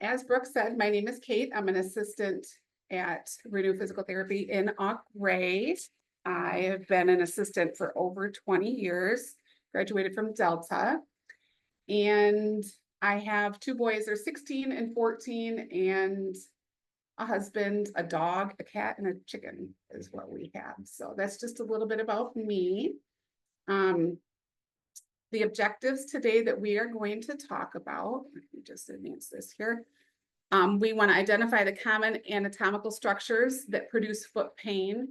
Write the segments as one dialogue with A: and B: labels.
A: As Brooke said, my name is Kate. I'm an assistant at Renue Physical Therapy in Gres. I have been an assistant for over 20 years, graduated from Delta. And I have two boys, they're 16 and 14, and a husband, a dog, a cat, and a chicken is what we have. So that's just a little bit about me. The objectives today that we are going to talk about, let me just advance this here. We want to identify the common anatomical structures that produce foot pain,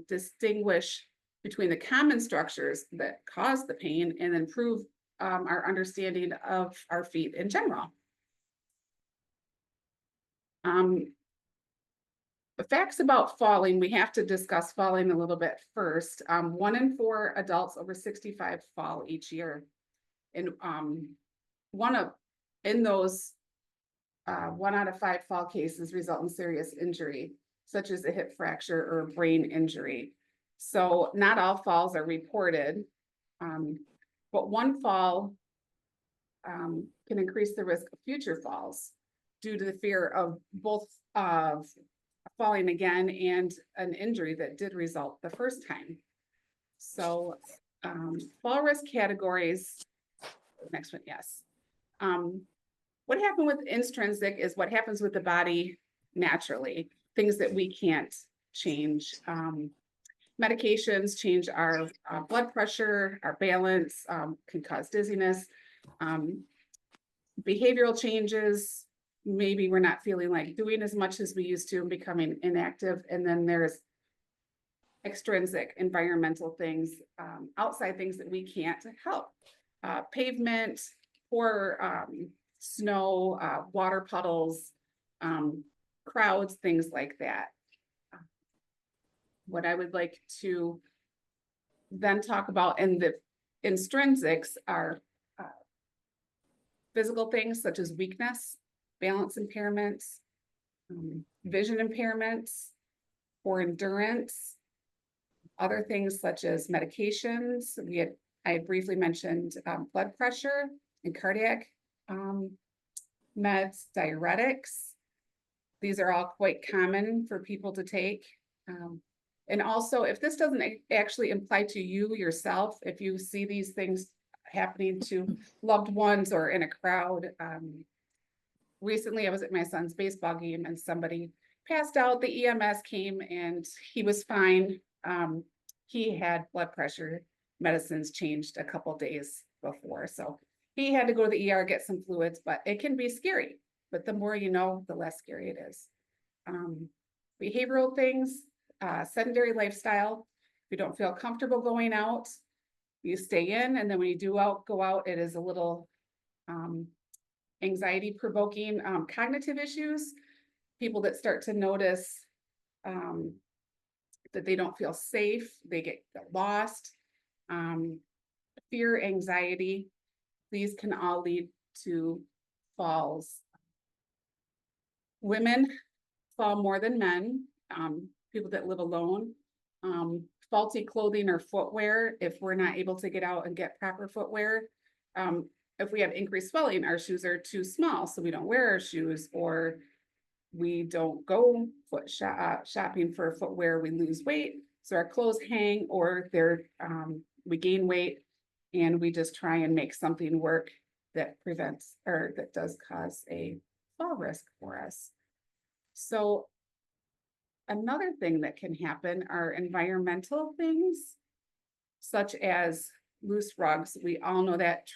A: distinguish between the common structures that cause the pain, and improve our understanding of our feet in general. The facts about falling, we have to discuss falling a little bit first. 1 in 4 adults over 65 fall each year. And one out of 5 fall cases result in serious injury, such as a hip fracture or a brain injury. So not all falls are reported, but one fall can increase the risk of future falls due to the fear of both falling again and an injury that did result the first time. So fall risk categories, next one, yes. What happened with intrinsic is what happens with the body naturally, things that we can't change. Medications change our blood pressure, our balance, can cause dizziness. Behavioral changes, maybe we're not feeling like doing as much as we used to and becoming inactive. And then there's extrinsic environmental things, outside things that we can't help. Pavement, poor snow, water puddles, crowds, things like that. What I would like to then talk about in the intrinsics are physical things such as weakness, balance impairments, vision impairments, or endurance, other things such as medications. I briefly mentioned blood pressure and cardiac meds, diuretics. These are all quite common for people to take. And also, if this doesn't actually apply to you yourself, if you see these things happening to loved ones or in a crowd, recently I was at my son's baseball game and somebody passed out. The EMS came and he was fine. He had blood pressure medicines changed a couple days before, so he had to go to the ER, get some fluids, but it can be scary. But the more you know, the less scary it is. Behavioral things, sedentary lifestyle. If you don't feel comfortable going out, you stay in, and then when you do go out, it is a little anxiety provoking. Cognitive issues, people that start to notice that they don't feel safe, they get lost, fear, anxiety, these can all lead to falls. Women fall more than men, people that live alone, faulty clothing or footwear, if we're not able to get out and get proper footwear. If we have increased swelling, our shoes are too small, so we don't wear our shoes, or we don't go shopping for footwear, we lose weight, so our clothes hang, or we gain weight, and we just try and make something work that prevents or that does cause a fall risk for us. So another thing that can happen are environmental things, such as loose rugs. We all know that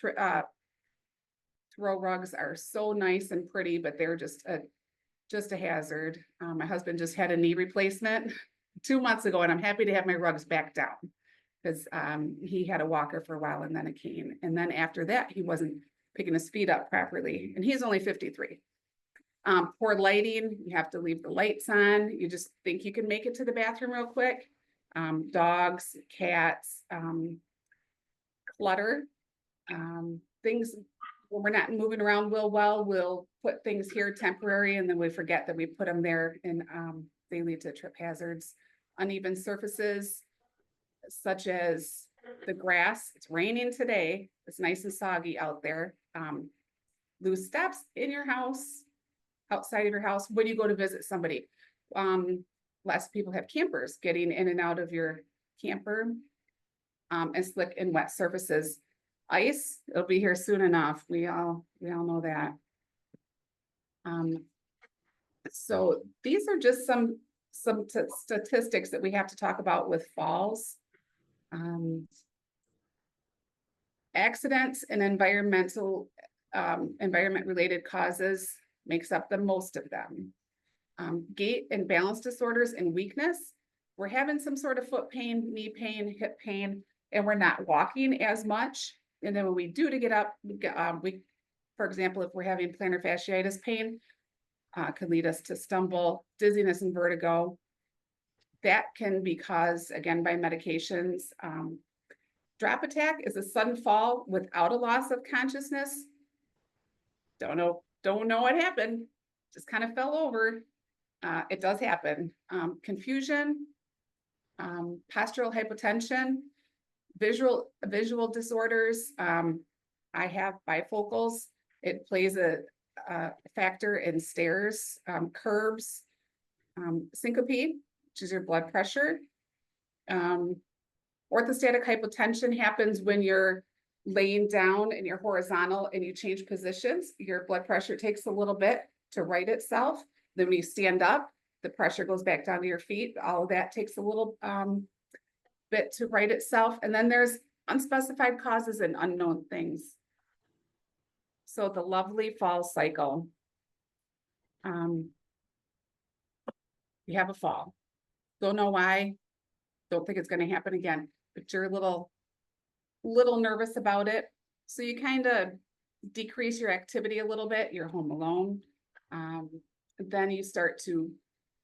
A: throw rugs are so nice and pretty, but they're just a hazard. My husband just had a knee replacement 2 months ago, and I'm happy to have my rugs back down because he had a walker for a while and then a cane. And then after that, he wasn't picking his feet up properly, and he's only 53. Poor lighting, you have to leave the lights on. You just think you can make it to the bathroom real quick. Dogs, cats, clutter, things when we're not moving around we'll put things here temporary, and then we forget that we put them there, and they lead to trip hazards. Uneven surfaces, such as the grass. It's raining today. It's nice and soggy out there. Loose steps in your house, outside of your house, when you go to visit somebody. Lots of people have campers, getting in and out of your camper, and slick and wet surfaces. Ice, it'll be here soon enough. We all know that. So these are just some statistics that we have to talk about with falls. Accidents and environment related causes makes up the most of them. Gait and balance disorders and weakness. We're having some sort of foot pain, knee pain, hip pain, and we're not walking as much. And then when we do to get up, for example, if we're having plantar fasciitis pain, could lead us to stumble, dizziness, and vertigo. That can be caused, again, by medications. Drop attack is a sudden fall without a loss of consciousness. Don't know what happened. Just kind of fell over. It does happen. Confusion, postural hypotension, visual disorders. I have bifocals. It plays a factor in stairs, curbs, syncope, which is your blood pressure. Orthostatic hypotension happens when you're laying down and you're horizontal and you change positions. Your blood pressure takes a little bit to right itself. Then when you stand up, the pressure goes back down to your feet. All of that takes a little bit to right itself. And then there's unspecified causes and unknown things. So the lovely fall cycle. You have a fall. Don't know why. Don't think it's going to happen again, but you're a little nervous about it. So you kind of decrease your activity a little bit. You're home alone. Then you start to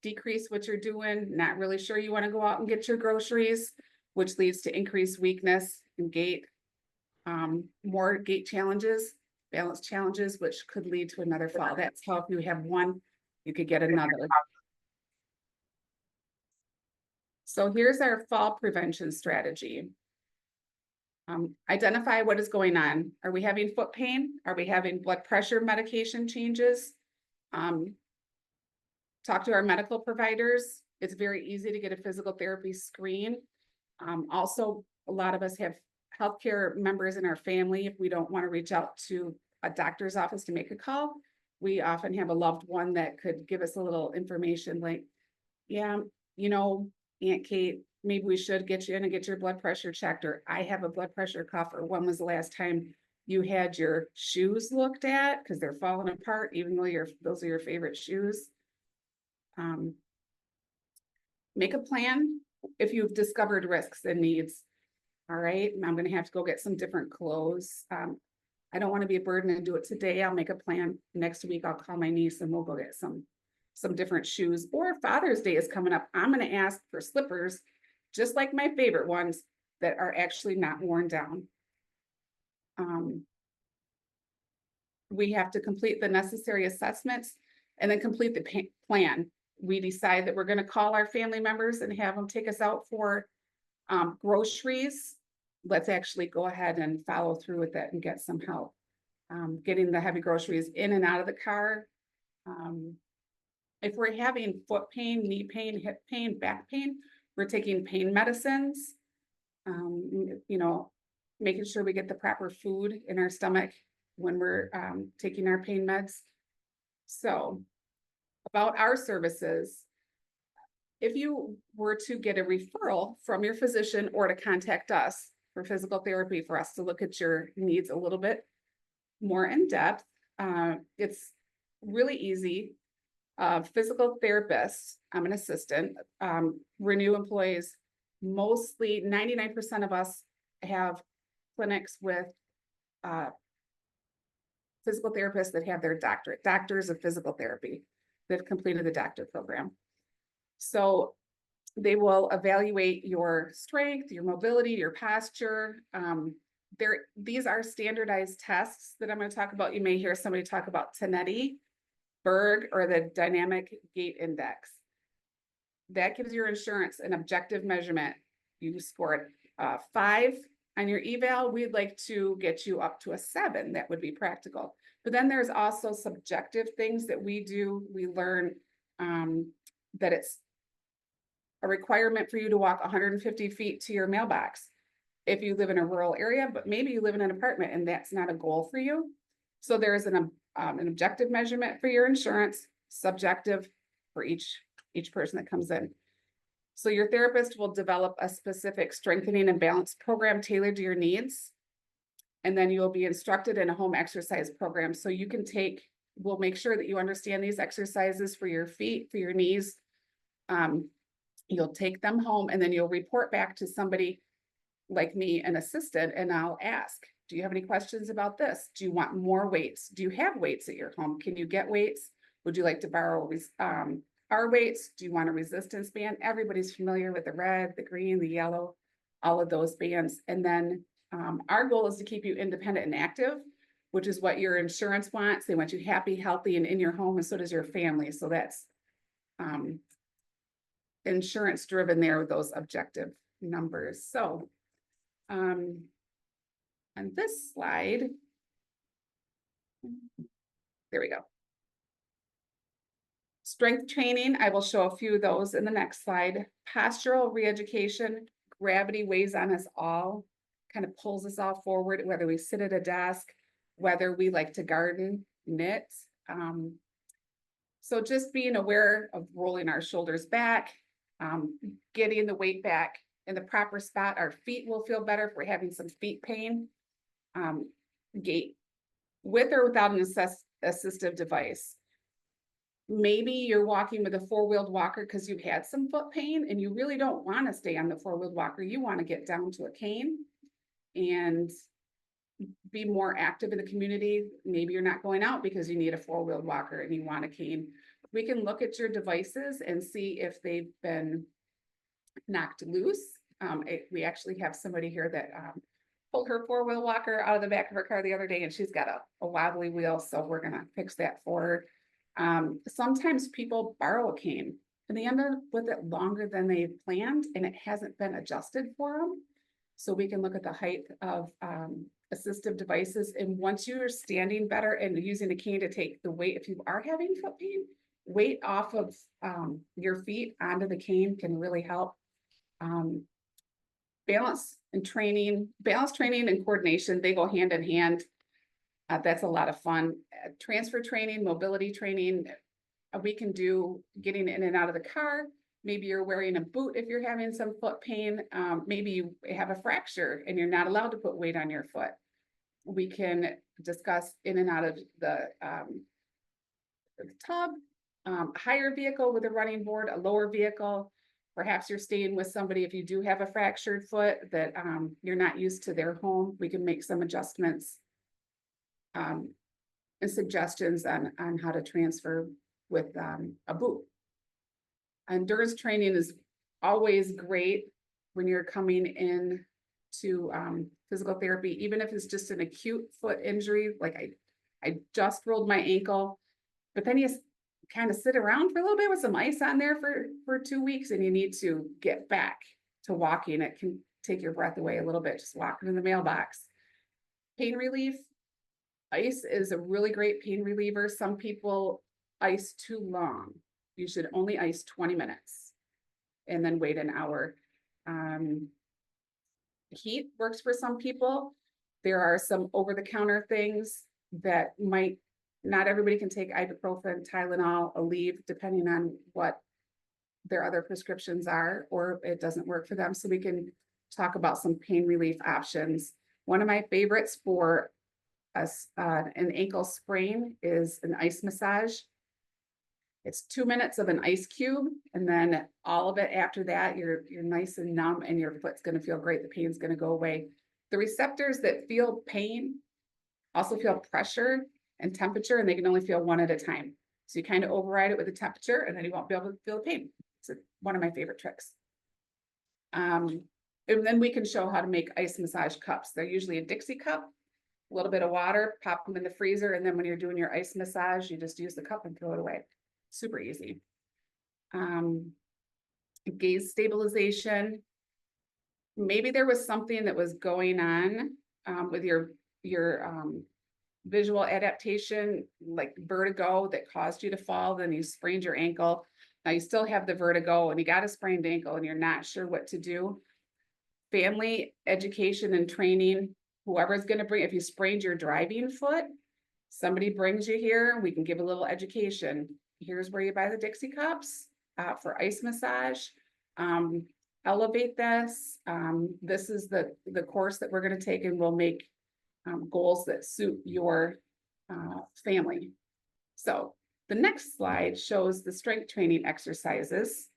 A: decrease what you're doing. Not really sure you want to go out and get your groceries, which leads to increased weakness and gait. More gait challenges, balance challenges, which could lead to another fall. That's how if you have one, you could get another. So here's our fall prevention strategy. Identify what is going on. Are we having foot pain? Are we having blood pressure medication changes? Talk to our medical providers. It's very easy to get a physical therapy screen. Also, a lot of us have healthcare members in our family. If we don't want to reach out to a doctor's office to make a call, we often have a loved one that could give us a little information like, yeah, you know, Aunt Kate, maybe we should get you in and get your blood pressure checked, or I have a blood pressure cuff, or when was the last time you had your shoes looked at because they're falling apart, even though those are your favorite shoes. Make a plan if you've discovered risks and needs. All right, I'm going to have to go get some different clothes. I don't want to be a burden and do it today. I'll make a plan next week. I'll call my niece and we'll go get some different shoes. Or Father's Day is coming up. I'm going to ask for slippers, just like my favorite ones that are actually not worn down. We have to complete the necessary assessments and then complete the plan. We decide that we're going to call our family members and have them take us out for groceries. Let's actually go ahead and follow through with that and get some help. Getting the heavy groceries in and out of the car. If we're having foot pain, knee pain, hip pain, back pain, we're taking pain medicines. You know, making sure we get the proper food in our stomach when we're taking our pain meds. So about our services, if you were to get a referral from your physician or to contact us for physical therapy, for us to look at your needs a little bit more in depth, it's really easy. Physical therapist, I'm an assistant, Renue employees, mostly 99% of us have clinics with physical therapists that have their doctorate, doctors of physical therapy. They've completed the doctor program. So they will evaluate your strength, your mobility, your posture. These are standardized tests that I'm going to talk about. You may hear somebody talk about Tenetti, Berg, or the dynamic gait index. That gives your insurance an objective measurement. You scored 5 on your eval. We'd like to get you up to a 7. That would be practical. But then there's also subjective things that we do. We learn that it's a requirement for you to walk 150 feet to your mailbox if you live in a rural area, but maybe you live in an apartment and that's not a goal for you. So there's an objective measurement for your insurance, subjective for each person that comes in. So your therapist will develop a specific strengthening and balance program tailored to your needs. And then you'll be instructed in a home exercise program. So you can we'll make sure that you understand these exercises for your feet, for your knees. You'll take them home and then you'll report back to somebody like me, an assistant, and I'll ask, do you have any questions about this? Do you want more weights? Do you have weights at your home? Can you get weights? Would you like to borrow our weights? Do you want a resistance band? Everybody's familiar with the red, the green, the yellow, all of those bands. And then our goal is to keep you independent and active, which is what your insurance wants. They want you happy, healthy, and in your home, and so does your family. So that's insurance driven there with those objective numbers. So on this slide, there we go. Strength training, I will show a few of those in the next slide. Postural re-education, gravity weighs on us all, kind of pulls us all forward, whether we sit at a desk, whether we like to garden, knit. So just being aware of rolling our shoulders back, getting the weight back in the proper spot. Our feet will feel better if we're having some feet pain. Gait with or without an assistive device. Maybe you're walking with a four-wheeled walker because you've had some foot pain and you really don't want to stay on the four-wheeled walker. You want to get down to a cane and be more active in the community. Maybe you're not going out because you need a four-wheeled walker and you want a cane. We can look at your devices and see if they've been knocked loose. We actually have somebody here that pulled her four-wheel walker out of the back of her car the other day and she's got a wobbly wheel, so we're gonna fix that for her. Sometimes people borrow a cane and they end up with it longer than they planned and it hasn't been adjusted for them. So we can look at the height of assistive devices, and once you're standing better and using the cane to take the weight, if you are having foot pain, weight off of your feet onto the cane can really help. Balance training and coordination, they go hand in hand. That's a lot of fun. Transfer training, mobility training, we can do getting in and out of the car. Maybe you're wearing a boot if you're having some foot pain. Maybe you have a fracture and you're not allowed to put weight on your foot. We can discuss in and out of the tub, higher vehicle with a running board, a lower vehicle. Perhaps you're staying with somebody if you do have a fractured foot that you're not used to their home. We can make some adjustments and suggestions on how to transfer with a boot. Endurance training is always great when you're coming in to physical therapy, even if it's just an acute foot injury. Like I just rolled my ankle, but then you kind of sit around for a little bit with some ice on there for 2 weeks and you need to get back to walking. It can take your breath away a little bit, just walking in the mailbox. Pain relief, ice is a really great pain reliever. Some people ice too long. You should only ice 20 minutes and then wait an hour. Heat works for some people. There are some over-the-counter things that not everybody can take ibuprofen, Tylenol, Aleve, depending on what their other prescriptions are, or it doesn't work for them. So we can talk about some pain relief options. One of my favorites for an ankle sprain is an ice massage. It's 2 minutes of an ice cube, and then all of it after that, you're nice and numb and your foot's gonna feel great. The pain's gonna go away. The receptors that feel pain also feel pressure and temperature, and they can only feel one at a time. So you kind of override it with the temperature and then you won't be able to feel the pain. It's one of my favorite tricks. And then we can show how to make ice massage cups. They're usually a Dixie cup, a little bit of water, pop them in the freezer, and then when you're doing your ice massage, you just use the cup and throw it away. Super easy. Gaze stabilization. Maybe there was something that was going on with your visual adaptation, like vertigo that caused you to fall, then you sprained your ankle. Now you still have the vertigo and you got a sprained ankle and you're not sure what to do. Family education and training, whoever's going to bring, if you sprained your driving foot, somebody brings you here, we can give a little education. Here's where you buy the Dixie cups for ice massage. Elevate this. This is the course that we're going to take, and we'll make goals that suit your family. So the next slide shows the strength training exercises.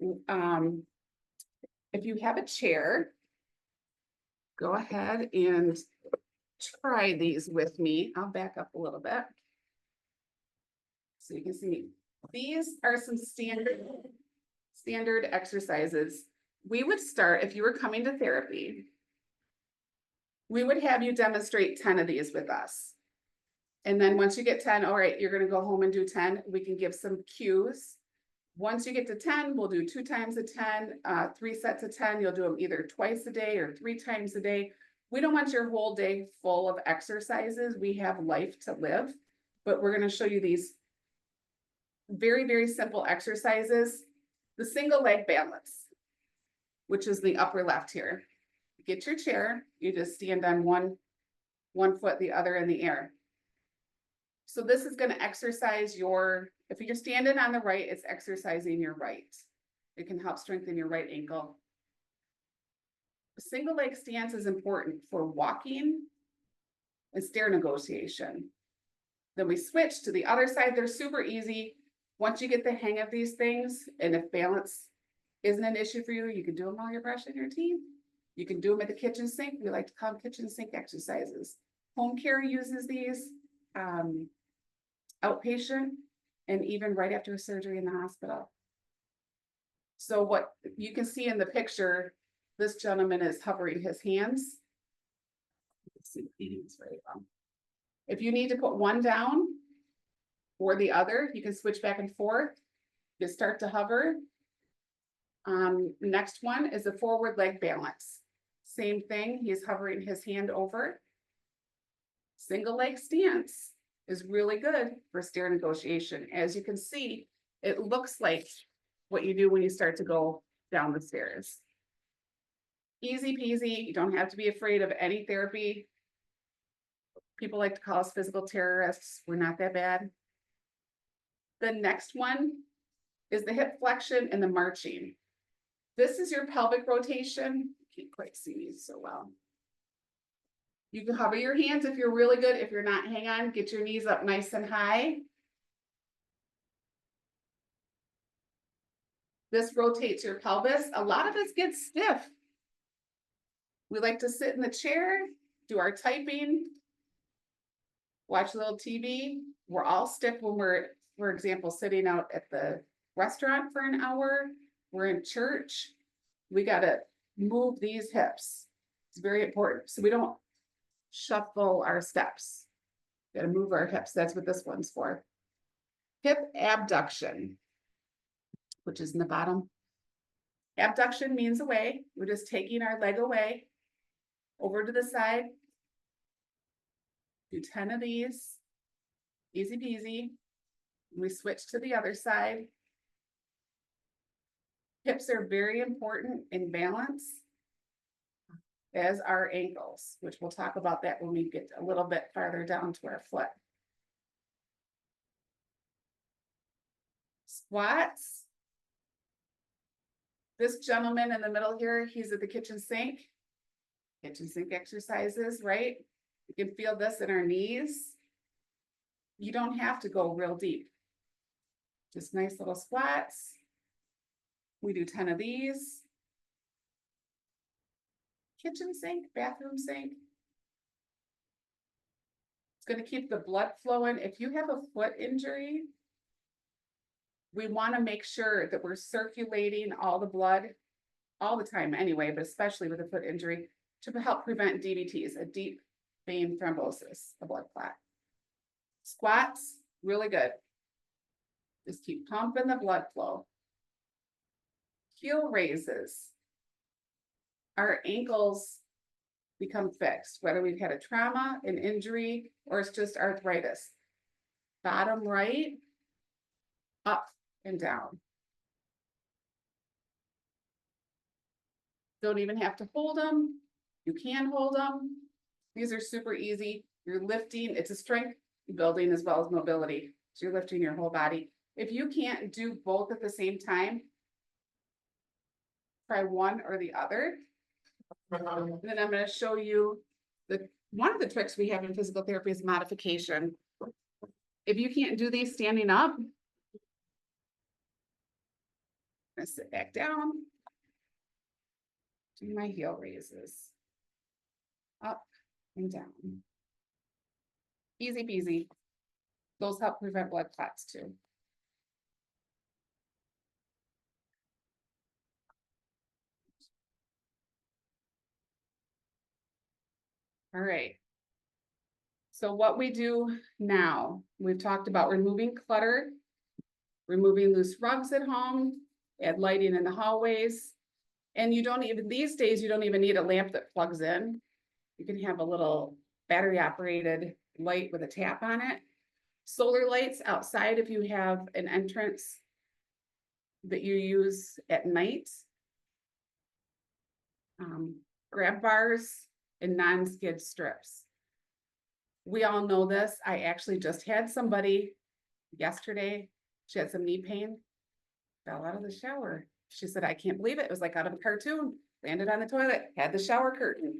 A: If you have a chair, go ahead and try these with me. I'll back up a little bit so you can see. These are some standard exercises. We would start, if you were coming to therapy, we would have you demonstrate 10 of these with us. And then once you get 10, all right, you're going to go home and do 10. We can give some cues. Once you get to 10, we'll do 2 times a 10, 3 sets of 10. You'll do them either twice a day or 3 times a day. We don't want your whole day full of exercises. We have life to live, but we're going to show you these very, very simple exercises. The single leg balance, which is the upper left here. Get your chair. You just stand on one foot, the other in the air. So this is going to exercise your, if you're standing on the right, it's exercising your right. It can help strengthen your right ankle. A single leg stance is important for walking and stair negotiation. Then we switch to the other side. They're super easy. Once you get the hang of these things, and if balance isn't an issue for you, you can do them while you're brushing your teeth. You can do them at the kitchen sink. We like to call them kitchen sink exercises. Home care uses these. Outpatient, and even right after a surgery in the hospital. So what you can see in the picture, this gentleman is hovering his hands. Let's see, very well. If you need to put one down or the other, you can switch back and forth. You start to hover. Next one is a forward leg balance. Same thing, he's hovering his hand over. Single leg stance is really good for stair negotiation. As you can see, it looks like what you do when you start to go down the stairs. Easy peasy, you don't have to be afraid of any therapy. People like to call us physical terrorists. We're not that bad. The next one is the hip flexion and the marching. This is your pelvic rotation. Can't quite see me so well. You can hover your hands if you're really good. If you're not, hang on, get your knees up nice and high. This rotates your pelvis. A lot of us get stiff. We like to sit in the chair, do our typing, watch a little TV. We're all stiff when we're, for example, sitting out at the restaurant for an hour. We're in church. We got to move these hips. It's very important. So we don't shuffle our steps. Got to move our hips. That's what this one's for. Hip abduction, which is in the bottom. Abduction means away. We're just taking our leg away over to the side. Do 10 of these. Easy peasy. We switch to the other side. Hips are very important in balance, as are ankles, which we'll talk about that when we get a little bit farther down to our foot. Squats. This gentleman in the middle here, he's at the kitchen sink. Kitchen sink exercises, right? You can feel this in our knees. You don't have to go real deep. Just nice little squats. We do 10 of these. Kitchen sink, bathroom sink. It's going to keep the blood flowing. If you have a foot injury, we want to make sure that we're circulating all the blood all the time anyway, but especially with a foot injury, to help prevent DVTs, a deep vein thrombosis, a blood clot. Squats, really good. Just keep pumping the blood flow. Heel raises. Our ankles become fixed, whether we've had a trauma, an injury, or it's just arthritis. Bottom right, up and down. Don't even have to hold them. You can hold them. These are super easy. You're lifting, it's a strength building as well as mobility. So you're lifting your whole body. If you can't do both at the same time, try one or the other. And then I'm going to show you one of the tricks we have in physical therapy is modification. If you can't do these standing up, I'm going to sit back down. Do my heel raises. Up and down. Easy peasy. Those help prevent blood clots too. All right. So what we do now, we've talked about removing clutter, removing loose rugs at home, add lighting in the hallways. And you don't even, these days, you don't even need a lamp that plugs in. You can have a little battery operated light with a tap on it. Solar lights outside if you have an entrance that you use at night. Grab bars and non-skid strips. We all know this. I actually just had somebody yesterday. She had some knee pain, fell out of the shower. She said, I can't believe it. It was like out of a cartoon, landed on the toilet, had the shower curtain.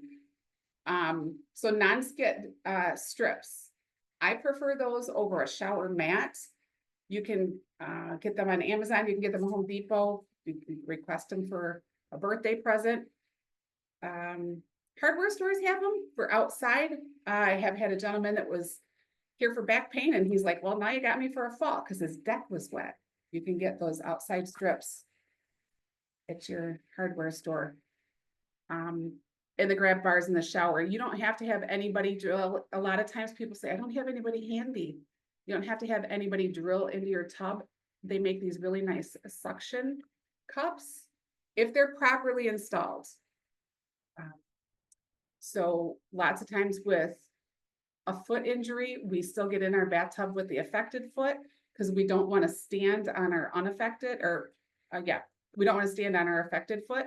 A: So non-skid strips. I prefer those over a shower mat. You can get them on Amazon. You can get them at Home Depot. You can request them for a birthday present. Hardware stores have them for outside. I have had a gentleman that was here for back pain, and he's like, well, now you got me for a fall because his deck was wet. You can get those outside strips at your hardware store. And the grab bars in the shower. You don't have to have anybody drill. A lot of times people say, I don't have anybody handy. You don't have to have anybody drill into your tub. They make these really nice suction cups if they're properly installed. So lots of times with a foot injury, we still get in our bathtub with the affected foot because we don't want to stand on our unaffected we don't want to stand on our affected foot.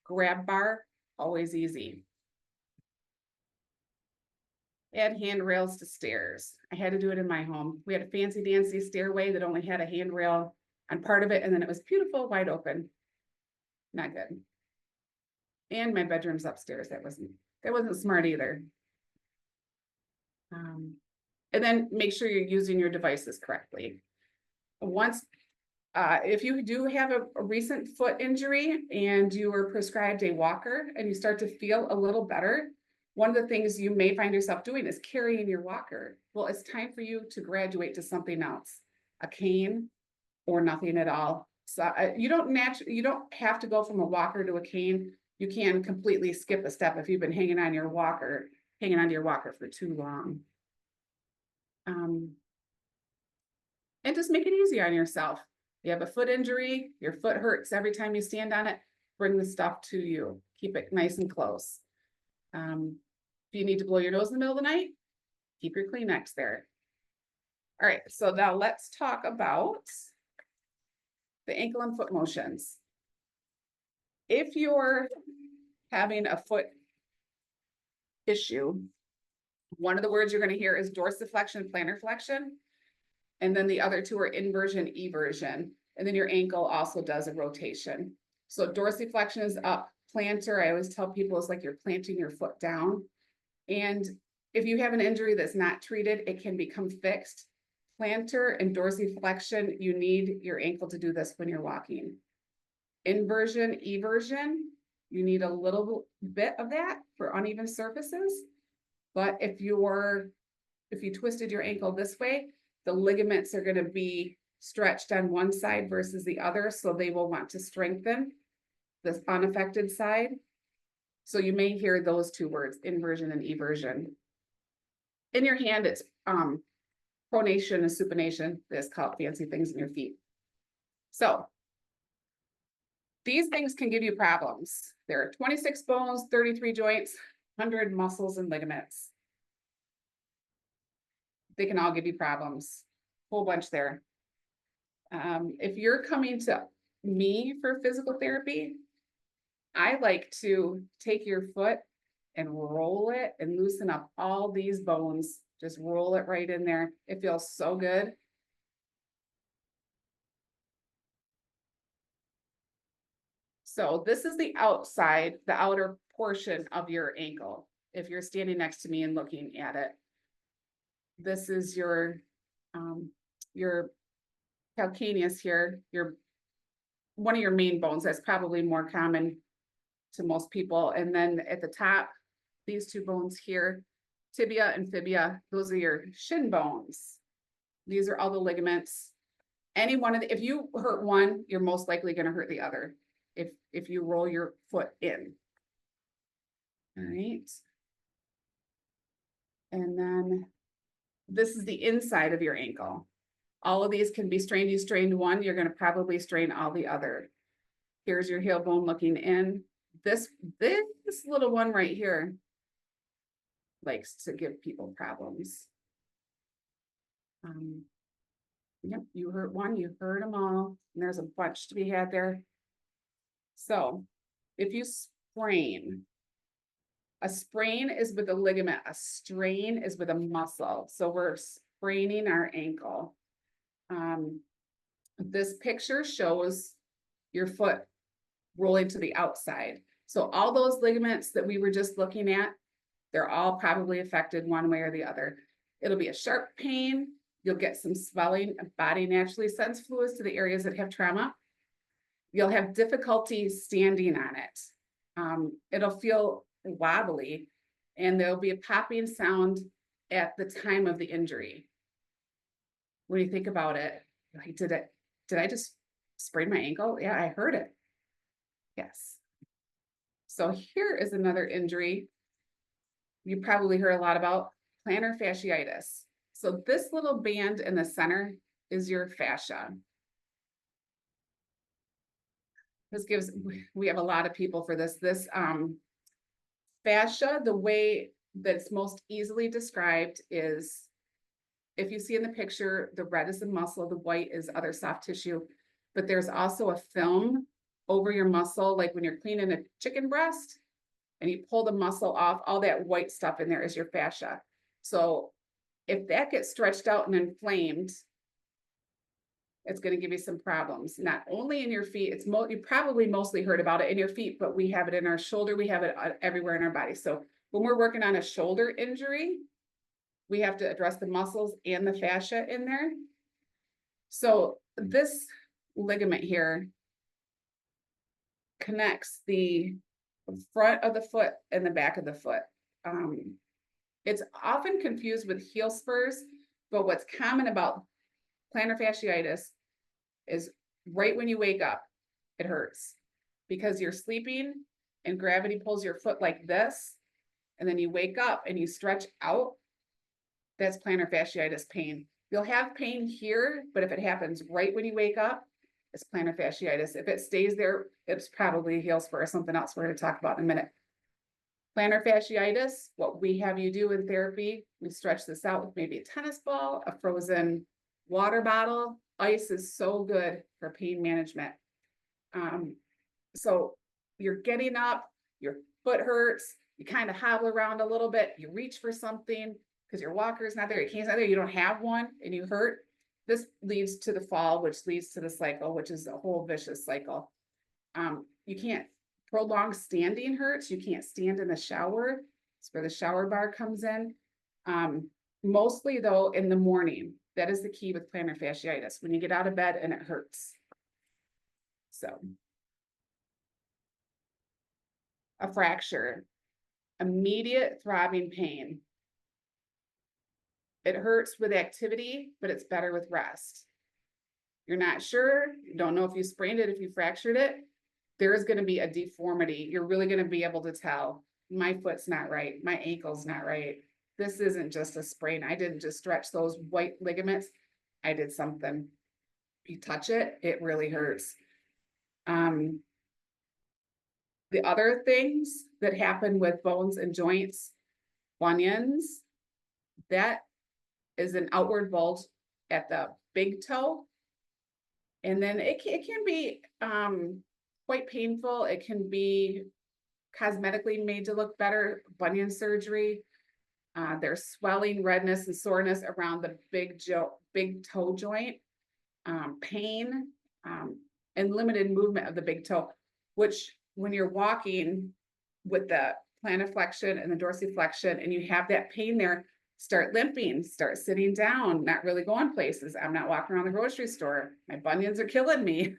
A: Grab bar, always easy. Add handrails to stairs. I had to do it in my home. We had a fancy dancy stairway that only had a handrail on part of it, and then it was beautiful, wide open. Not good. And my bedroom's upstairs. That wasn't smart either. And then make sure you're using your devices correctly. Once, if you do have a recent foot injury and you were prescribed a walker and you start to feel a little better, one of the things you may find yourself doing is carrying your walker. Well, it's time for you to graduate to something else, a cane or nothing at all. So you don't have to go from a walker to a cane. You can completely skip a step if you've been hanging onto your walker for too long. And just make it easy on yourself. You have a foot injury, your foot hurts every time you stand on it, bring the stuff to you. Keep it nice and close. If you need to blow your nose in the middle of the night, keep your Kleenex there. All right, so now let's talk about the ankle and foot motions. If you're having a foot issue, one of the words you're going to hear is dorsiflexion, plantar flexion. And then the other two are inversion, eversion. And then your ankle also does a rotation. So dorsiflexion is up, plantar, I always tell people, it's like you're planting your foot down. And if you have an injury that's not treated, it can become fixed. Plantar and dorsiflexion, you need your ankle to do this when you're walking. Inversion, eversion, you need a little bit of that for uneven surfaces. But if you twisted your ankle this way, the ligaments are going to be stretched on one side versus the other, so they will want to strengthen this unaffected side. So you may hear those two words, inversion and eversion. In your hand, it's pronation and supination. This called fancy things in your feet. So these things can give you problems. There are 26 bones, 33 joints. 100 muscles and ligaments. They can all give you problems, whole bunch there. If you're coming to me for physical therapy, I like to take your foot and roll it and loosen up all these bones. Just roll it right in there. It feels so good. So this is the outside, the outer portion of your ankle. If you're standing next to me and looking at it, this is your calcaneus here, one of your main bones. That's probably more common to most people. And then at the top, these two bones here, tibia and fibia, those are your shin bones. These are all the ligaments. Any one of if you hurt one, you're most likely going to hurt the other if you roll your foot in. All right. And then this is the inside of your ankle. All of these can be strained. You strained one, you're going to probably strain all the other. Here's your heel bone looking in. This little one right here likes to give people problems. Yep, you hurt one, you hurt them all, and there's a bunch to be had there. So if you sprain, a sprain is with a ligament, a strain is with a muscle. So we're spraining our ankle. This picture shows your foot rolling to the outside. So all those ligaments that we were just looking at, they're all probably affected one way or the other. It'll be a sharp pain. You'll get some swelling. Body naturally sends fluids to the areas that have trauma. You'll have difficulty standing on it. It'll feel wobbly, and there'll be a popping sound at the time of the injury. When you think about it, like, did I just sprain my ankle? Yeah, I heard it. Yes. So here is another injury you probably heard a lot about, plantar fasciitis. So this little band in the center is your fascia. We have a lot of people for this. This fascia, the way that it's most easily described is, if you see in the picture, the red is the muscle, the white is other soft tissue, but there's also a film over your muscle, like when you're cleaning a chicken breast and you pull the muscle off, all that white stuff in there is your fascia. So if that gets stretched out and inflamed, it's going to give you some problems, not only in your feet. You probably mostly heard about it in your feet, but we have it in our shoulder. We have it everywhere in our body. So when we're working on a shoulder injury, we have to address the muscles and the fascia in there. So this ligament here connects the front of the foot and the back of the foot. It's often confused with heel spurs, but what's common about plantar fasciitis is right when you wake up, it hurts because you're sleeping and gravity pulls your foot like this, and then you wake up and you stretch out. That's plantar fasciitis pain. You'll have pain here, but if it happens right when you wake up, it's plantar fasciitis. If it stays there, it's probably a heel spur or something else we're going to talk about in a minute. Plantar fasciitis, what we have you do in therapy, we stretch this out with maybe a tennis ball, a frozen water bottle. Ice is so good for pain management. So you're getting up, your foot hurts, you kind of hobble around a little bit, you reach for something because your walker is not there, your cane's not there, you don't have one, and you hurt. This leads to the fall, which leads to the cycle, which is a whole vicious cycle. You can't prolong standing hurts. You can't stand in the shower. It's where the shower bar comes in. Mostly though, in the morning, that is the key with plantar fasciitis, when you get out of bed and it hurts. So a fracture, immediate throbbing pain. It hurts with activity, but it's better with rest. You're not sure, you don't know if you sprained it, if you fractured it, there is going to be a deformity. You're really going to be able to tell, my foot's not right, my ankle's not right. This isn't just a sprain. I didn't just stretch those white ligaments. I did something. If you touch it, it really hurts. The other things that happen with bones and joints, bunions, that is an outward bulge at the big toe. And then it can be quite painful. It can be cosmetically made to look better, bunion surgery. There's swelling, redness, and soreness around the big toe joint, pain, and limited movement of the big toe, which when you're walking with the plantar flexion and the dorsiflexion and you have that pain there, start limping, start sitting down, not really going places. I'm not walking around the grocery store. My bunions are killing me.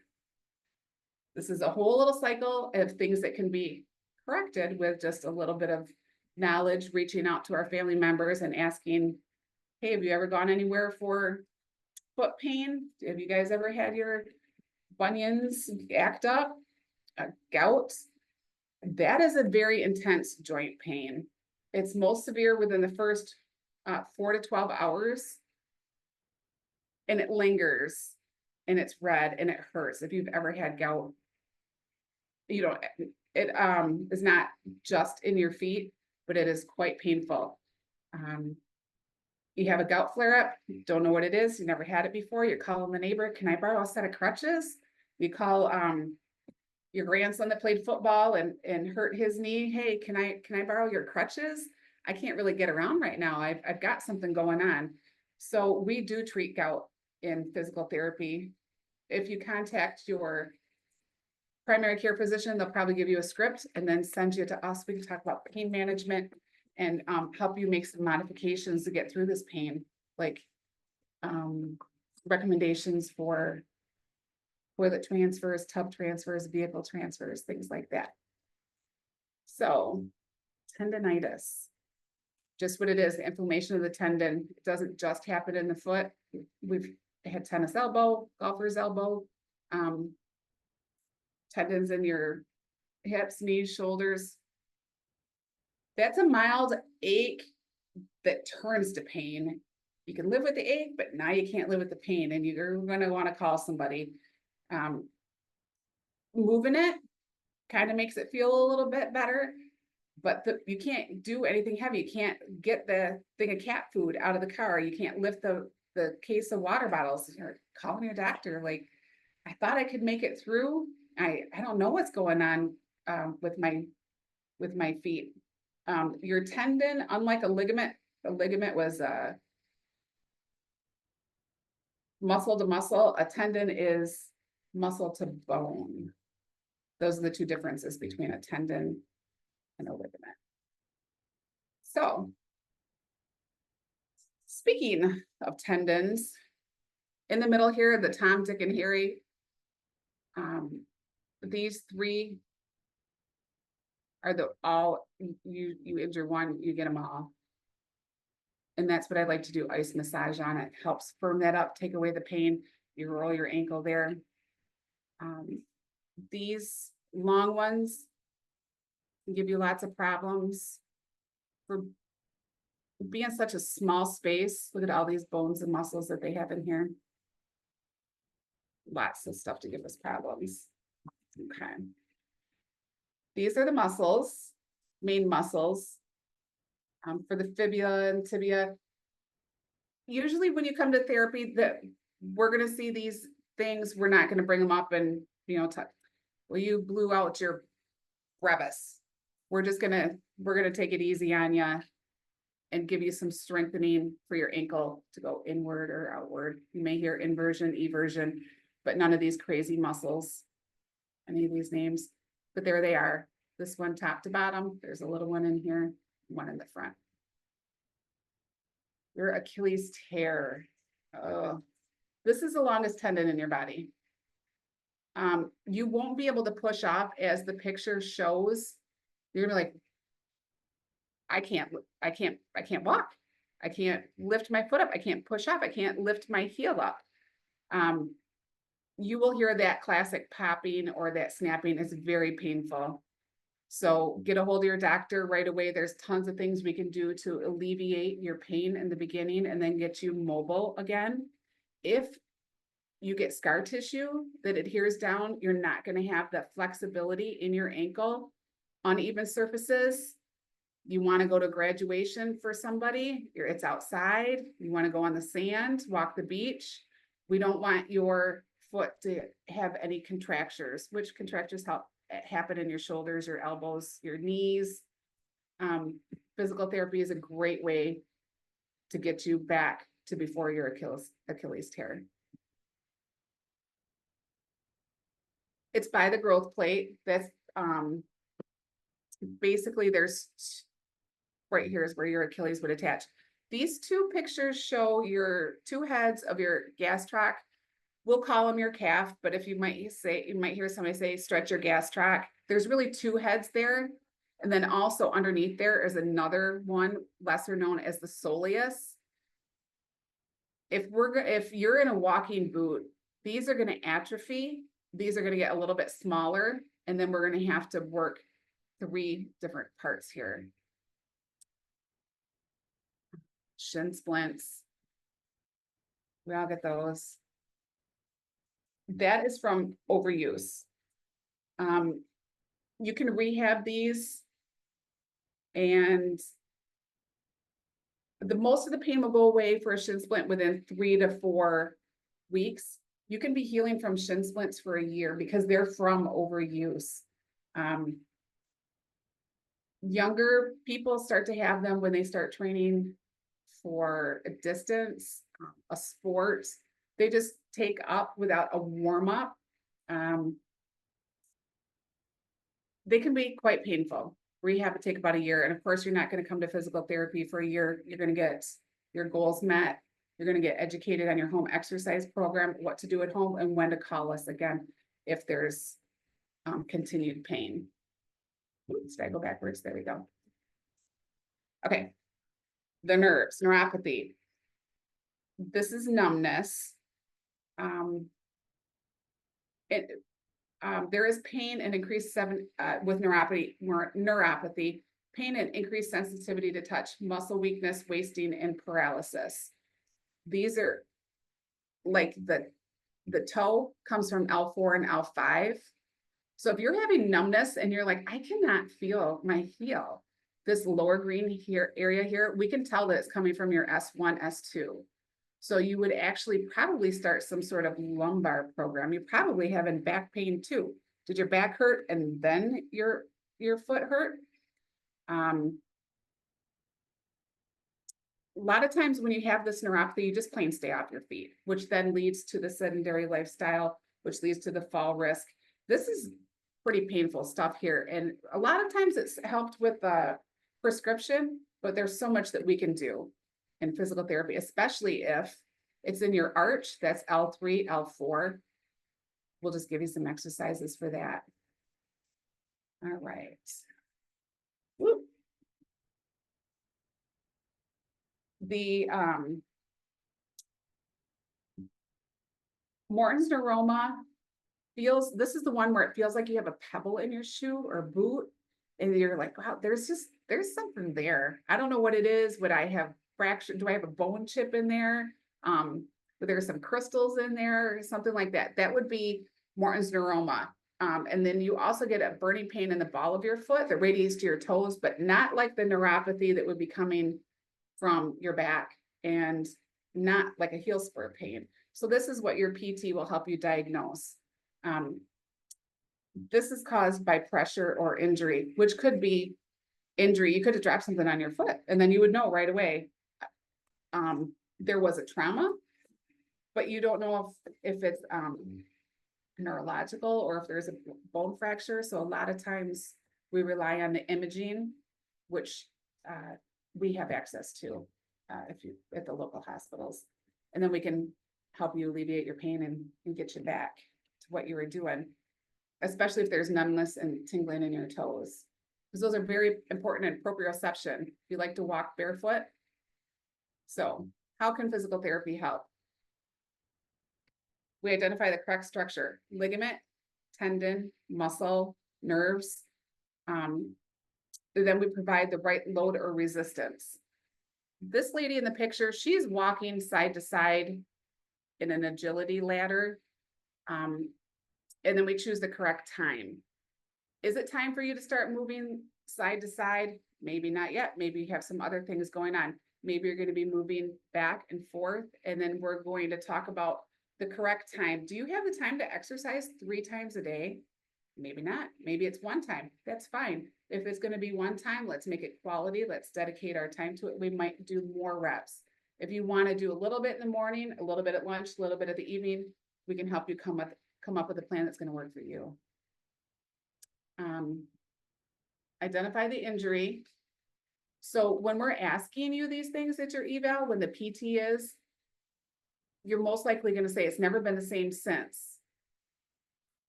A: This is a whole little cycle of things that can be corrected with just a little bit of knowledge, reaching out to our family members and asking, hey, have you ever gone anywhere for foot pain? Have you guys ever had your bunions act up? Gout? That is a very intense joint pain. It's most severe within the first 4 to 12 hours, and it lingers, and it's red, and it hurts. If you've ever had gout, you know, it is not just in your feet, but it is quite painful. You have a gout flare-up, don't know what it is, you never had it before, you're calling the neighbor, can I borrow a set of crutches? You call your grandson that played football and hurt his knee, hey, can I borrow your crutches? I can't really get around right now. I've got something going on. So we do treat gout in physical therapy. If you contact your primary care physician, they'll probably give you a script and then send you to us. We can talk about pain management and help you make some modifications to get through this pain, like recommendations for toilet transfers, tub transfers, vehicle transfers, things like that. So tendonitis, just what it is, the inflammation of the tendon. It doesn't just happen in the foot. We've had tennis elbow, golfer's elbow, tendons in your hips, knees, shoulders. That's a mild ache that turns to pain. You can live with the ache, but now you can't live with the pain, and you're going to want to call somebody. Moving it kind of makes it feel a little bit better, but you can't do anything heavy. You can't get the thing of cat food out of the car. You can't lift the case of water bottles. You're calling your doctor, like, I thought I could make it through. I don't know what's going on with my feet. Your tendon, unlike a ligament was muscle to muscle. A tendon is muscle to bone. Those are the two differences between a tendon and a ligament. So, speaking of tendons, in the middle here, the Tom, Dick, and Harry, these three are you injure one, you get them all. And that's what I like to do, ice massage on it. Helps firm that up, take away the pain. You roll your ankle there. These long ones can give you lots of problems for being such a small space. Look at all these bones and muscles that they have in here. Lots of stuff to give us problems. Okay. These are the muscles, main muscles for the fibula and tibia. Usually when you come to therapy, we're going to see these things. We're not going to bring them up and, well, you blew out your brevis. We're going to take it easy on you and give you some strengthening for your ankle to go inward or outward. You may hear inversion, eversion, but none of these crazy muscles, any of these names, but there they are. This one top to bottom, there's a little one in here, one in the front. Your Achilles tear. This is the longest tendon in your body. You won't be able to push off as the picture shows. You're gonna be like, I can't walk. I can't lift my foot up. I can't push up. I can't lift my heel up. You will hear that classic popping or that snapping. Is very painful. So get a hold of your doctor right away. There's tons of things we can do to alleviate your pain in the beginning and then get you mobile again. If you get scar tissue that adheres down, you're not going to have the flexibility in your ankle uneven surfaces. You want to go to graduation for somebody, it's outside, you want to go on the sand, walk the beach. We don't want your foot to have any contractures, which contractures happen in your shoulders, your elbows, your knees. Physical therapy is a great way to get you back to before your Achilles tear. It's by the growth plate. That's basically there's right here is where your Achilles would attach. These two pictures show your two heads of your gastroc. We'll call them your calf, but if you might hear somebody say stretch your gastroc. There's really two heads there. And then also underneath there is another one, lesser known as the soleus. If you're in a walking boot, these are going to atrophy. These are going to get a little bit smaller, and then we're going to have to work 3 different parts here. Shin splints. We all get those. That is from overuse. You can rehab these, and most of the pain will go away for a shin splint within 3 to 4 weeks. You can be healing from shin splints for a year because they're from overuse. Younger people start to have them when they start training for a distance, a sport. They just take up without a warm up. They can be quite painful. Rehab would take about a year. And of course, you're not going to come to physical therapy for a year. You're going to get your goals met. You're going to get educated on your home exercise program, what to do at home, and when to call us again if there's continued pain. Oops, did I go backwards? There we go. Okay. The nerves, neuropathy. This is numbness. There is pain and increased with neuropathy, pain and increased sensitivity to touch, muscle weakness, wasting, and paralysis. These are like the toe comes from L4 and L5. So if you're having numbness and you're like, I cannot feel my heel, this lower green area here, we can tell that it's coming from your S1, S2. So you would actually probably start some sort of lumbar program. You're probably having back pain too. Did your back hurt and then your foot hurt? A lot of times when you have this neuropathy, you just plain stay off your feet, which then leads to the sedentary lifestyle, which leads to the fall risk. This is pretty painful stuff here. And a lot of times it's helped with a prescription, but there's so much that we can do in physical therapy, especially if it's in your arch, that's L3, L4. We'll just give you some exercises for that. All right. Woo. The Morton's neuroma this is the one where it feels like you have a pebble in your shoe or boot, and you're like, wow, there's something there. I don't know what it is. Would I have fractured? Do I have a bone chip in there? There's some crystals in there or something like that. That would be Morton's neuroma. And then you also get a burning pain in the ball of your foot that radiates to your toes, but not like the neuropathy that would be coming from your back, and not like a heel spur pain. So this is what your PT will help you diagnose. This is caused by pressure or injury, which could be injury. You could have dropped something on your foot and then you would know right away there was a trauma, but you don't know if it's neurological or if there's a bone fracture. So a lot of times we rely on the imaging, which we have access to at the local hospitals, and then we can help you alleviate your pain and get you back to what you were doing, especially if there's numbness and tingling in your toes, because those are very important in proprioception. You like to walk barefoot. So how can physical therapy help? We identify the correct structure: ligament, tendon, muscle, nerves. Then we provide the right load or resistance. This lady in the picture, she's walking side to side in an agility ladder. And then we choose the correct time. Is it time for you to start moving side to side? Maybe not yet. Maybe you have some other things going on. Maybe you're going to be moving back and forth, and then we're going to talk about the correct time. Do you have the time to exercise 3 times a day? Maybe not. Maybe it's 1 time. That's fine. If it's going to be 1 time, let's make it quality. Let's dedicate our time to it. We might do more reps. If you want to do a little bit in the morning, a little bit at lunch, a little bit at the evening, we can help you come up with a plan that's going to work for you. Identify the injury. So when we're asking you these things at your eval, when the PT is, you're most likely going to say it's never been the same since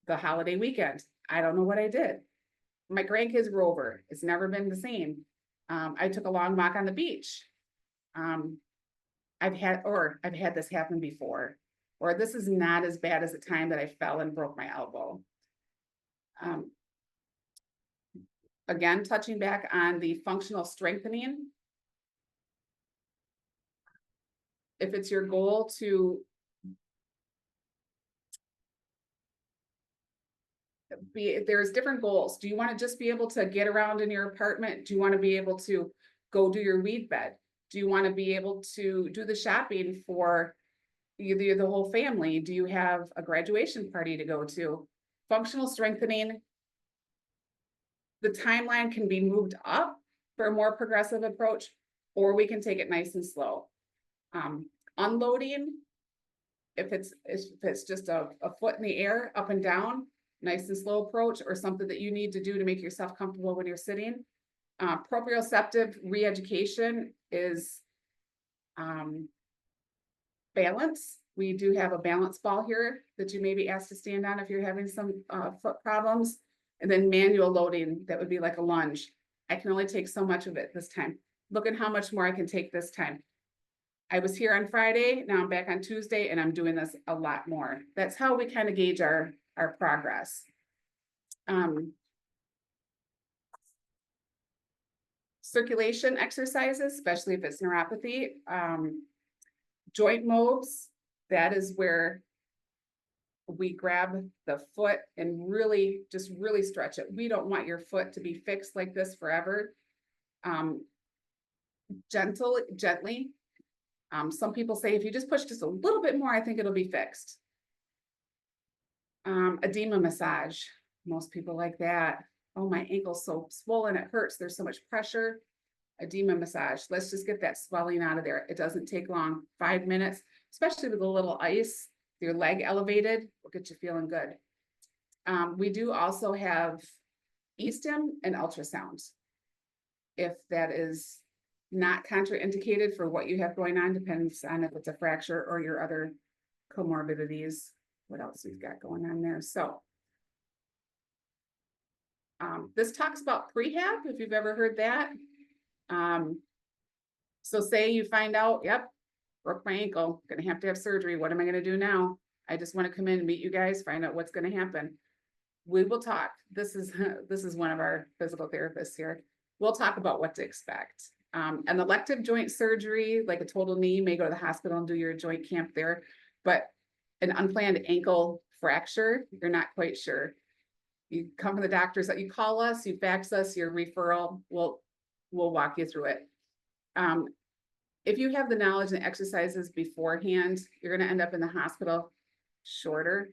A: the holiday weekend. I don't know what I did. My grandkids were over. It's never been the same. I took a long walk on the beach. I've had this happen before, or this is not as bad as the time that I fell and broke my elbow. Again, touching back on the functional strengthening. If it's your goal to there's different goals. Do you want to just be able to get around in your apartment? Do you want to be able to go do your weed bed? Do you want to be able to do the shopping for either the whole family? Do you have a graduation party to go to? Functional strengthening, the timeline can be moved up for a more progressive approach, or we can take it nice and slow. Unloading, if it's just a foot in the air, up and down, nice and slow approach, or something that you need to do to make yourself comfortable when you're sitting. Proprioceptive re-education is balance. We do have a balance ball here that you may be asked to stand on if you're having some foot problems. And then manual loading, that would be like a lunge. I can only take so much of it this time. Look at how much more I can take this time. I was here on Friday, now I'm back on Tuesday, and I'm doing this a lot more. That's how we kind of gauge our progress. Circulation exercises, especially if it's neuropathy. Joint moves, that is where we grab the foot and really stretch it. We don't want your foot to be fixed like this forever. Gently. Some people say if you just push just a little bit more, I think it'll be fixed. Edema massage. Most people like that. Oh, my ankle's so swollen, it hurts. There's so much pressure. Edema massage. Let's just get that swelling out of there. It doesn't take long, 5 minutes, especially with a little ice. Your leg elevated will get you feeling good. We do also have e-stim and ultrasound. If that is not contraindicated for what you have going on, depends on if it's a fracture or your other comorbidities. What else we've got going on there? So this talks about prehab, if you've ever heard that. So say you find out, yep, broke my ankle, gonna have to have surgery. What am I gonna do now? I just want to come in and meet you guys, find out what's going to happen. We will talk. This is one of our physical therapists here. We'll talk about what to expect. An elective joint surgery, like a total knee, you may go to the hospital and do your joint camp there, but an unplanned ankle fracture, you're not quite sure. You come to the doctors, you call us, you fax us your referral, we'll walk you through it. If you have the knowledge and exercises beforehand, you're going to end up in the hospital shorter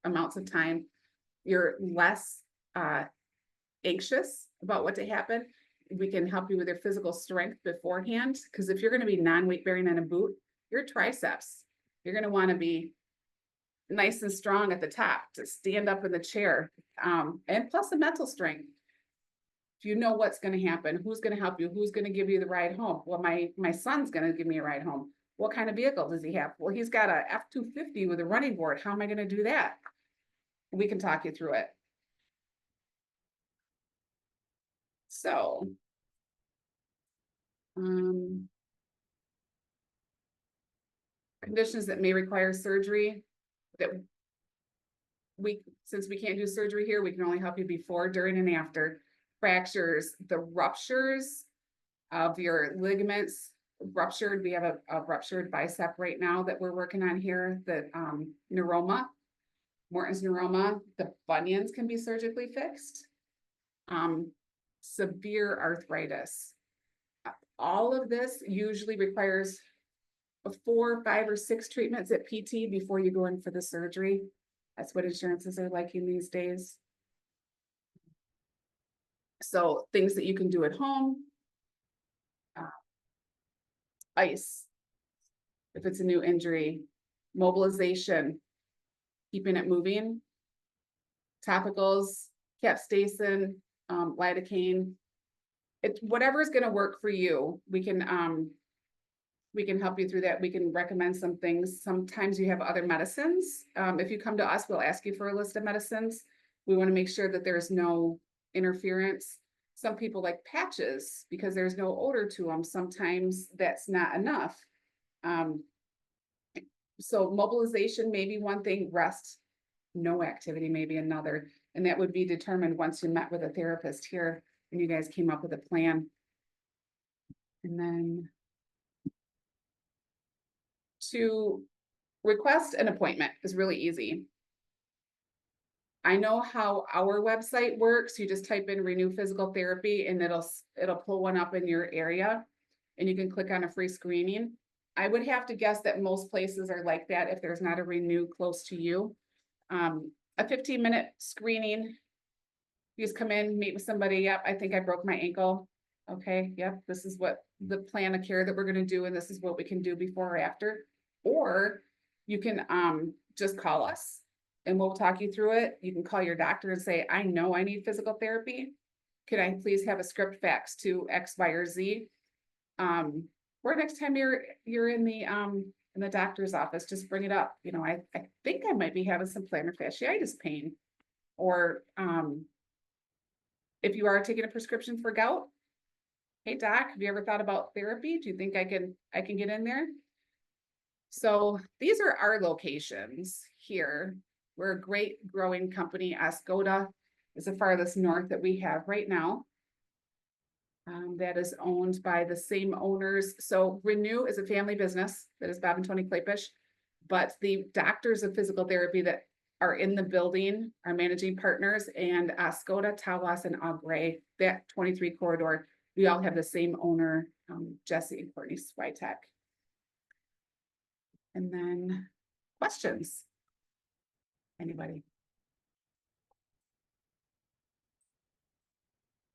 A: amounts of time. You're less anxious about what to happen. We can help you with your physical strength beforehand, because if you're going to be non-weight bearing on a boot, your triceps, you're going to want to be nice and strong at the top to stand up in the chair, and plus the mental strength. If you know what's going to happen, who's going to help you, who's going to give you the ride home. Well, my son's going to give me a ride home. What kind of vehicle does he have? Well, he's got a F-250 with a running board. How am I going to do that? We can talk you through it. So, conditions that may require surgery, that since we can't do surgery here, we can only help you before, during, and after. Fractures, the ruptures of your ligaments, ruptured. We have a ruptured bicep right now that we're working on here, the neuroma. Morton's neuroma, the bunions can be surgically fixed. Severe arthritis. All of this usually requires 4, 5, or 6 treatments at PT before you go in for the surgery. That's what insurances are liking these days. So things that you can do at home. Ice, if it's a new injury. Mobilization, keeping it moving. Topicals, capsaicin, lidocaine. It's whatever is going to work for you. We can help you through that. We can recommend some things. Sometimes you have other medicines. If you come to us, we'll ask you for a list of medicines. We want to make sure that there's no interference. Some people like patches because there's no odor to them. Sometimes that's not enough. So mobilization may be one thing, rest, no activity may be another. And that would be determined once you met with a therapist here and you guys came up with a plan. And then to request an appointment is really easy. I know how our website works. You just type in Renue Physical Therapy and it'll pull one up in your area and you can click on a free screening. I would have to guess that most places are like that if there's not a Renue close to you. A 15-minute screening. You just come in, meet with somebody. Yep, I think I broke my ankle. Okay, yep, this is what the plan of care that we're going to do, and this is what we can do before or after. Or you can just call us and we'll talk you through it. You can call your doctor and say, I know I need physical therapy. Can I please have a script fax to X, Y, or Z? Or next time you're in the doctor's office, just bring it up. You know, I think I might be having some plantar fasciitis pain. Or if you are taking a prescription for gout, hey doc, have you ever thought about therapy? Do you think I can get in there? So these are our locations here. We're a great growing company. Oscoda is the farthest north that we have right now. That is owned by the same owners. So Renue is a family business that is Bob and Tony Klapish, but the doctors of physical therapy that are in the building are managing partners, and Oscoda, Tawas, and Agre, that 23 corridor, we all have the same owner, Jesse and Courtney Switek. And then questions? Anybody?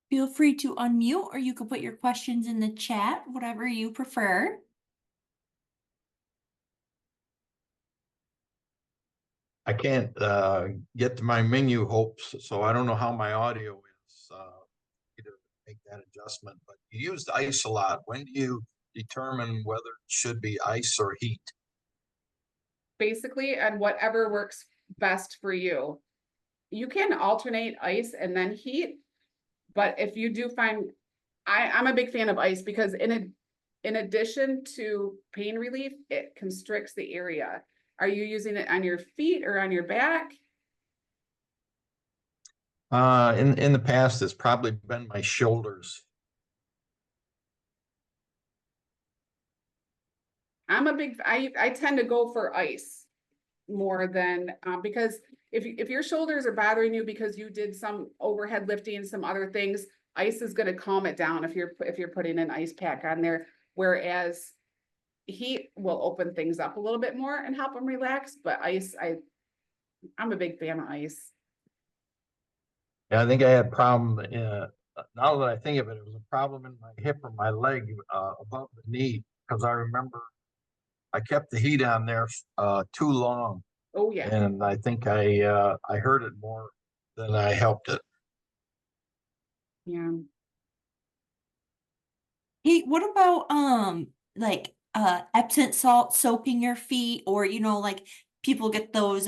B: Feel free to unmute, or you can put your questions in the chat, whatever you prefer.
C: I can't get to my menu, hopes, so I don't know how my audio is. To make that adjustment, but you used ice a lot. When do you determine whether it should be ice or heat?
A: Basically, and whatever works best for you. You can alternate ice and then heat, but if you do find, I'm a big fan of ice because in addition to pain relief, it constricts the area. Are you using it on your feet or on your back?
C: In the past, it's probably been my shoulders.
A: I tend to go for ice more than because if your shoulders are bothering you because you did some overhead lifting, some other things, ice is going to calm it down if you're putting an ice pack on there. Whereas heat will open things up a little bit more and help them relax. But ice, I'm a big fan of ice.
C: Yeah, I think I had a problem. Now that I think of it, it was a problem in my hip or my leg above the knee, because I remember I kept the heat on there too long.
A: Oh yeah.
C: And I think I hurt it more than I helped it.
A: Yeah.
B: Hey, what about like Epsom salt soaking your feet, or like people get those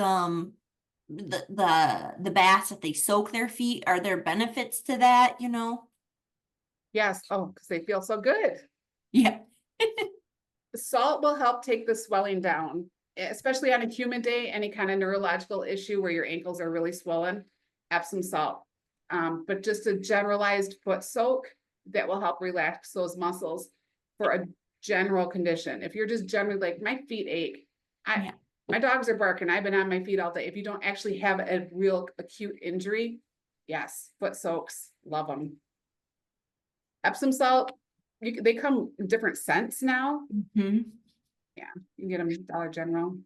B: the baths that they soak their feet? Are there benefits to that,
A: Yes. Oh, because they feel so good.
B: Yeah.
A: Salt will help take the swelling down, especially on a humid day, any kind of neurological issue where your ankles are really swollen, Epsom salt. But just a generalized foot soak that will help relax those muscles for a general condition. If you're just generally like, my feet ache,
B: Yeah.
A: My dogs are barking. I've been on my feet all day. If you don't actually have a real acute injury, yes, foot soaks, love them. Epsom salt, they come in different scents now.
B: Mhm.
A: You can get them Dollar General.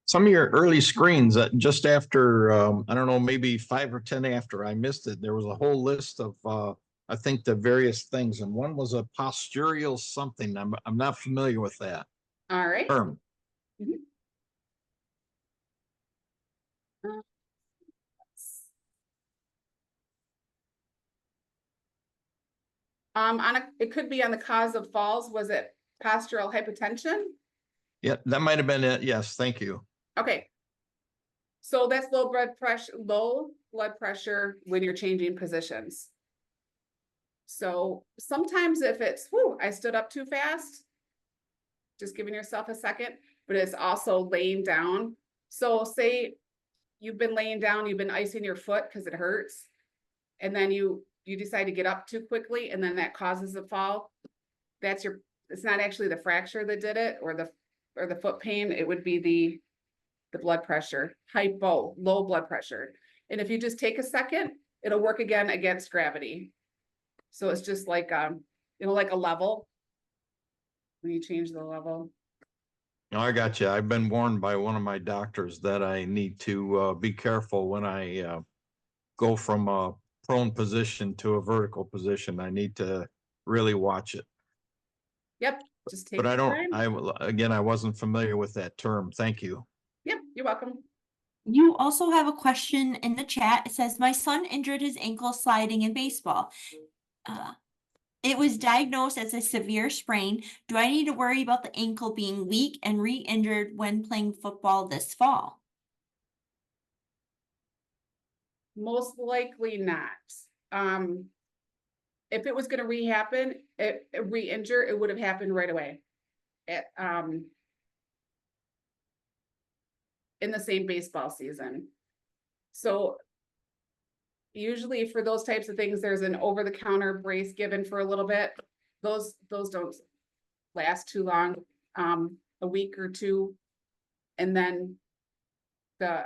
C: Some of your early screens, just after, I don't know, maybe 5 or 10 after I missed it, there was a whole list of, I think the various things, and one was a postural something. I'm not familiar with that
A: All right.
C: term. It could be on the cause of falls. Was it postural hypotension? Yeah, that might have been it. Yes, thank you.
A: Okay. So that's low blood pressure when you're changing positions. So sometimes if it's, I stood up too fast, just giving yourself a second, but it's also laying down. So say you've been laying down, you've been icing your foot because it hurts, and then you decide to get up too quickly, and then that causes a fall. It's not actually the fracture that did it, or the foot pain. It would be the blood pressure, low blood pressure. And if you just take a second, it'll work again against gravity. So it's just like, like a level. When you change the level.
C: No, I got you. I've been warned by one of my doctors that I need to be careful when I go from a prone position to a vertical position. I need to really watch it.
A: Yep, just take
C: But I
A: your
C: don't,
A: time.
C: again, I wasn't familiar with that term. Thank you.
A: Yep, you're welcome.
B: You also have a question in the chat. It says, my son injured his ankle sliding in baseball. It was diagnosed as a severe sprain. Do I need to worry about the ankle being weak and re-injured when playing football this fall?
A: Most likely not. If it was going to re-injure, it would have happened right away. In the same baseball season. So usually for those types of things, there's an over-the-counter brace given for a little bit. Those don't last too long, a week or two. And then the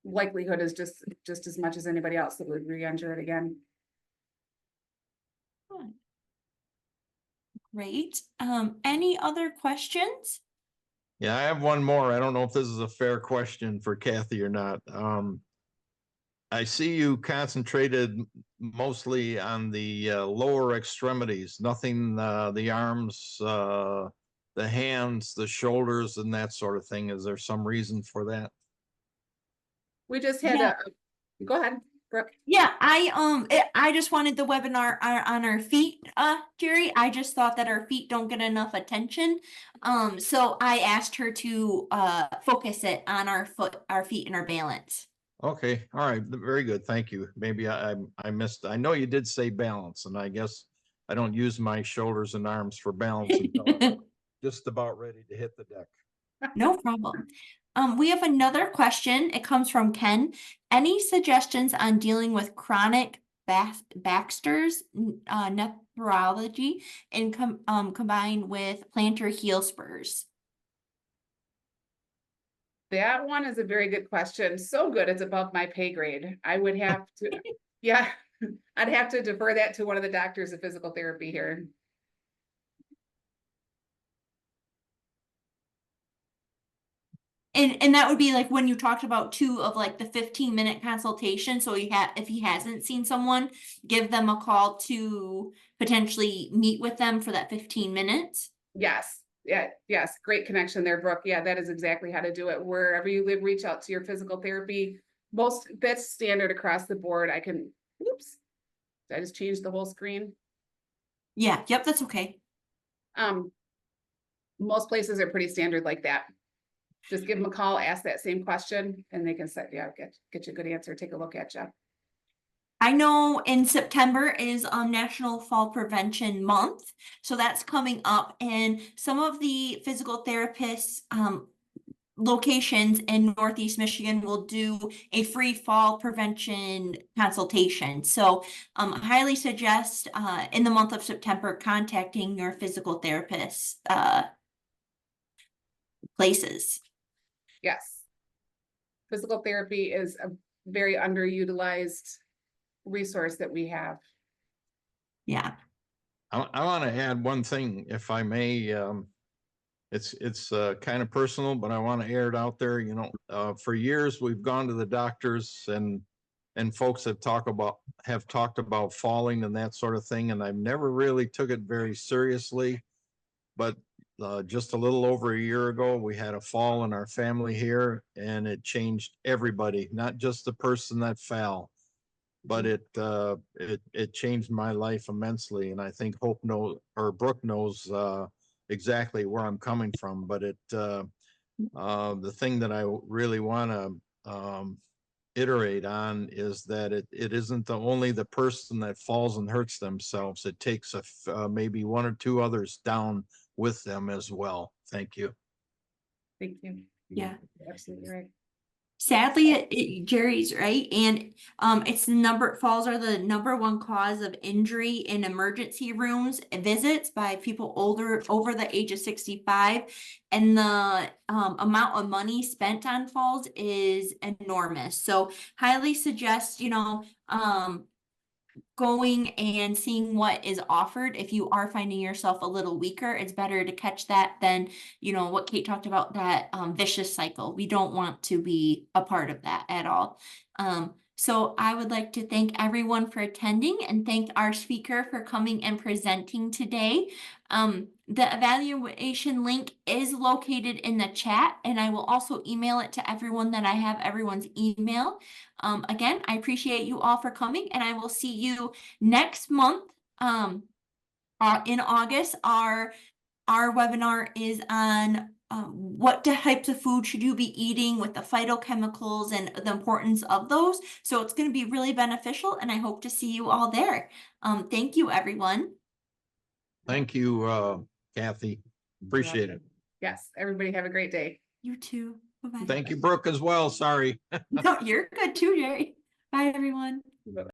A: likelihood is just as much as anybody else that would re-injure it again.
B: Great. Any other questions?
C: Yeah, I have one more. I don't know if this is a fair question for Kathy or not. I see you concentrated mostly on the lower extremities, nothing, the arms, the hands, the shoulders, and that sort of thing. Is there some reason for that?
A: We just had
B: Yeah.
A: go ahead, Brooke.
B: Yeah, I just wanted the webinar on our feet, Jerry. I just thought that our feet don't get enough attention. So I asked her to focus it on our feet and our balance.
C: Okay, all right, very good, thank you. Maybe I missed, I know you did say balance, and I guess I don't use my shoulders and arms for balance until I'm just about ready to hit the deck.
B: No problem. We have another question. It comes from Ken. Any suggestions on dealing with chronic Baxter's nephrology and combined with plantar heel spurs?
A: That one is a very good question. So good, it's above my pay grade. I would have to, yeah, I'd have to defer that to one of the doctors of physical therapy here.
B: And that would be like when you talked about two of like the 15-minute consultation. So if he hasn't seen someone, give them a call to potentially meet with them for that 15 minutes.
A: Yes. Yeah. Yes. Great connection there, Brooke. Yeah, that is exactly how to do it. Wherever you live, reach out to your physical therapy. That's standard across the board. Oops. Did I just changed the whole screen?
B: Yeah. Yep. That's okay.
A: Most places are pretty standard like that. Just give them a call, ask that same question, and they can get you a good answer, take a look at you.
B: I know in September is National Fall Prevention Month, so that's coming up, and some of the physical therapists locations in Northeast Michigan will do a free fall prevention consultation. So I highly suggest in the month of September contacting your physical therapist places.
A: Yes. Physical therapy is a very underutilized resource that we have.
B: Yeah.
C: I want to add one thing, if I may. It's kind of personal, but I want to air it out there. You know, for years we've gone to the doctors and folks have talked about falling and that sort of thing, and I've never really took it very seriously. But just a little over a year ago, we had a fall in our family here, and it changed everybody, not just the person that fell, but it changed my life immensely. And I think Brooke knows exactly where I'm coming from. But the thing that I really want to iterate on is that it isn't only the person that falls and hurts themselves. It takes maybe one or two others down with them as well. Thank you.
A: Thank you.
B: Yeah.
A: You're absolutely right.
B: Sadly, Jerry's right. And falls are the #1 cause of injury in emergency rooms visits by people over the age of 65. And the amount of money spent on falls is enormous. So highly suggest, going and seeing what is offered. If you are finding yourself a little weaker, it's better to catch that than, what Kate talked about, that vicious cycle. We don't want to be a part of that at all. So I would like to thank everyone for attending and thank our speaker for coming and presenting today. The evaluation link is located in the chat, and I will also email it to everyone that I have everyone's email. Again, I appreciate you all for coming, and I will see you next month. In August, our webinar is on what types of food should you be eating with the phytochemicals and the importance of those. So it's going to be really beneficial, and I hope to see you all there. Thank you, everyone.
C: Thank you, Kathy. Appreciate it.
A: Yes, everybody have a great day.
B: You too. Bye-bye.
C: Thank you, Brooke, as well. Sorry.
B: No, you're good too, Jerry. Bye, everyone.
A: Bye-bye.